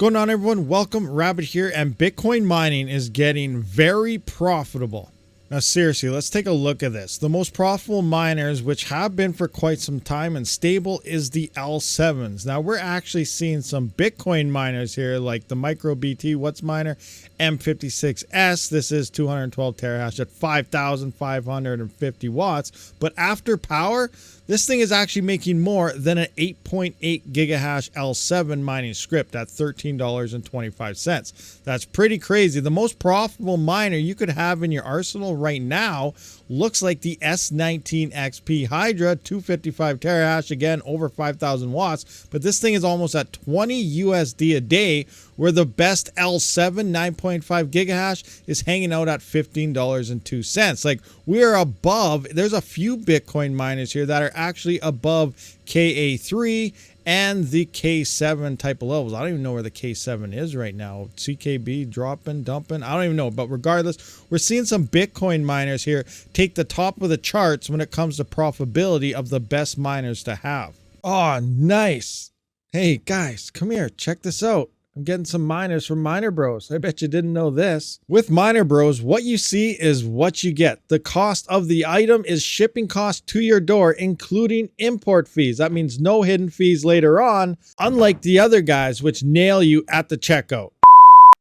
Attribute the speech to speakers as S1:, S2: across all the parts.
S1: going on, everyone? Welcome, Rabid here, and Bitcoin mining is getting very profitable. Now seriously, let's take a look at this. The most profitable miners, which have been for quite some time and stable, is the L7s. Now we're actually seeing some Bitcoin miners here like the MicroBT WhatsMiner M56S. This is 212 terahash at 5,550 watts. But after power, this thing is actually making more than an 8.8 gigahash L7 mining script at $13.25. That's pretty crazy. The most profitable miner you could have in your arsenal right now looks like the S19 XP Hydra, 255 terahash, again over 5,000 watts. But this thing is almost at 20 USD a day, where the best L7 9.5 gigahash is hanging out at $15.02. Like, we are above. There's a few Bitcoin miners here that are actually above KA3 and the K7 type of levels. I don't even know where the K7 is right now. CKB dropping, dumping, I don't even know. But regardless, we're seeing some Bitcoin miners here take the top of the charts when it comes to profitability of the best miners to have. Oh, nice. Hey guys, come here, check this out. I'm getting some miners from Miner Bros. I bet you didn't know this. With Miner Bros, what you see is what you get. The cost of the item is shipping cost to your door, including import fees. That means no hidden fees later on, unlike the other guys, which nail you at the checkout.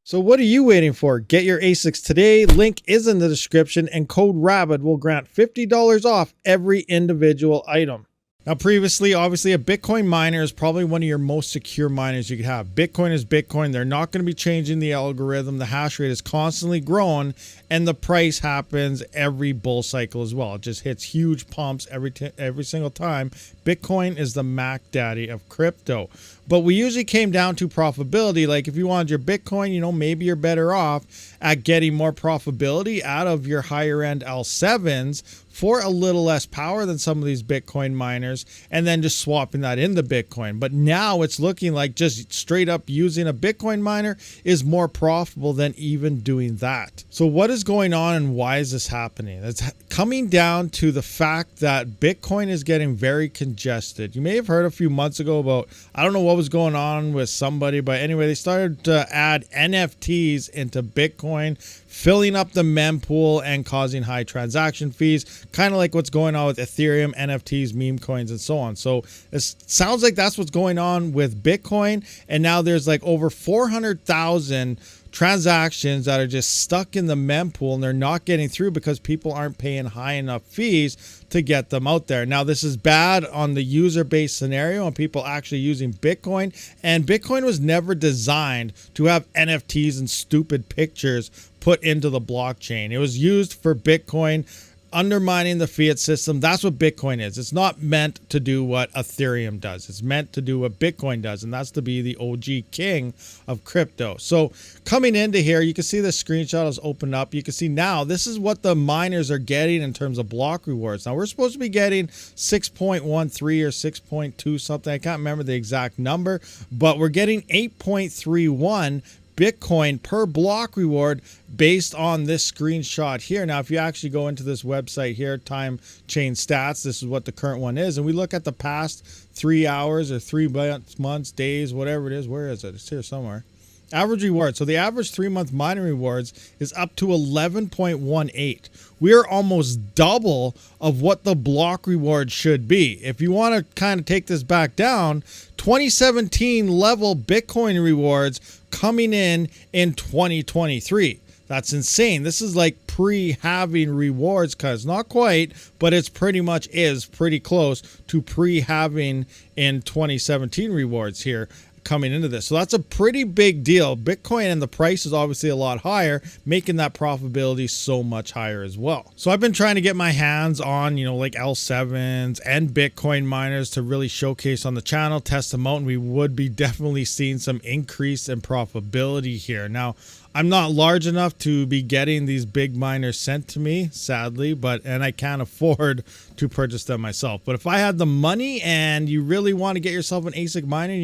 S1: So what are you waiting for? Get your ASICs today. Link is in the description, and code RABID will grant $50 off every individual item. Now previously, obviously, a Bitcoin miner is probably one of your most secure miners you could have. Bitcoin is Bitcoin. They're not going to be changing the algorithm. The hash rate is constantly growing, and the price happens every bull cycle as well. It just hits huge pumps every single time. Bitcoin is the Mac Daddy of crypto. But we usually came down to profitability. Like, if you wanted your Bitcoin, you know, maybe you're better off at getting more profitability out of your higher end L7s for a little less power than some of these Bitcoin miners, and then just swapping that into Bitcoin. But now it's looking like just straight up using a Bitcoin miner is more profitable than even doing that. So what is going on, and why is this happening? It's coming down to the fact that Bitcoin is getting very congested. You may have heard a few months ago about, I don't know what was going on with somebody, but anyway, they started to add NFTs into Bitcoin, filling up the mempool and causing high transaction fees, kind of like what's going on with Ethereum, NFTs, meme coins, and so on. So it sounds like that's what's going on with Bitcoin, and now there's like over 400,000 transactions that are just stuck in the mempool, and they're not getting through because people aren't paying high enough fees to get them out there. Now, this is bad on the user-based scenario and people actually using Bitcoin, and Bitcoin was never designed to have NFTs and stupid pictures put into the blockchain. It was used for Bitcoin undermining the fiat system. That's what Bitcoin is. It's not meant to do what Ethereum does. It's meant to do what Bitcoin does, and that's to be the OG king of crypto. So coming into here, you can see the screenshot is opened up. You can see now this is what the miners are getting in terms of block rewards. Now we're supposed to be getting 6.13 or 6.2 something. I can't remember the exact number, but we're getting 8.31 Bitcoin per block reward based on this screenshot here. Now, if you actually go into this website here, Time Chain Stats, this is what the current one is. And we look at the past 3 hours or 3 months, days, whatever it is. Where is it? It's here somewhere. Average reward. So the average 3-month mining rewards is up to 11.18. We are almost double of what the block reward should be. If you want to kind of take this back down, 2017 level Bitcoin rewards coming in 2023. That's insane. This is like pre-halving rewards, because not quite, but it's pretty much is pretty close to pre-halving in 2017 rewards here coming into this. So that's a pretty big deal. Bitcoin and the price is obviously a lot higher, making that profitability so much higher as well. So I've been trying to get my hands on, you know, like L7s and Bitcoin miners to really showcase on the channel, test them out, and we would be definitely seeing some increase in profitability here. Now, I'm not large enough to be getting these big miners sent to me, sadly, and I can't afford to purchase them myself. But if I had the money and you really want to get yourself an ASIC miner,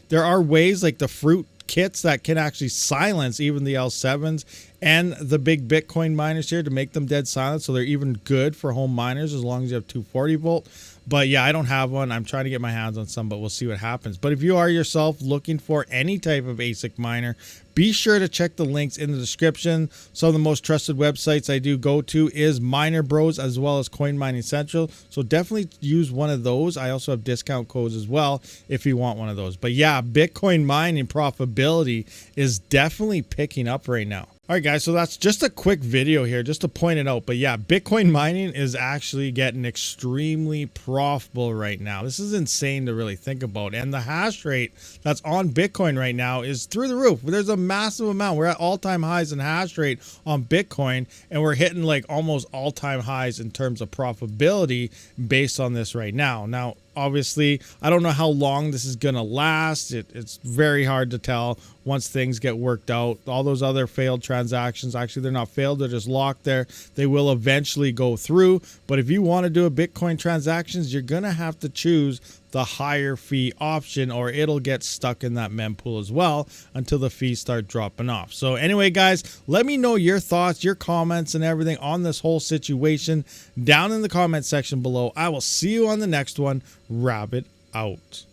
S1: there are ways like the Fruit kits that can actually silence even the L7s and the big Bitcoin miners here to make them dead silent, so they're even good for home miners as long as you have 240 volt. But yeah, I don't have one. I'm trying to get my hands on some, but we'll see what happens. But if you are yourself looking for any type of ASIC miner, be sure to check the links in the description. Some of the most trusted websites I do go to is Miner Bros as well as Coin Mining Central. So definitely use one of those. I also have discount codes as well if you want one of those. But yeah, Bitcoin mining profitability is definitely picking up right now. All right, guys, so that's just a quick video here just to point it out. But yeah, Bitcoin mining is actually getting extremely profitable right now. This is insane to really think about. And the hash rate that's on Bitcoin right now is through the roof. There's a massive amount. We're at all-time highs in hash rate on Bitcoin, and we're hitting like almost all-time highs in terms of profitability based on this right now. Now, obviously, I don't know how long this is going to last. It's very hard to tell once things get worked out. All those other failed transactions, actually, they're not failed. They're just locked there. They will eventually go through. But if you want to do a Bitcoin transactions, you're going to have to choose the higher fee option, or it'll get stuck in that mempool as well until the fees start dropping off. So anyway, guys, let me know your thoughts, your comments, and everything on this whole situation down in the comment section below. I will see you on the next one. Rabid out.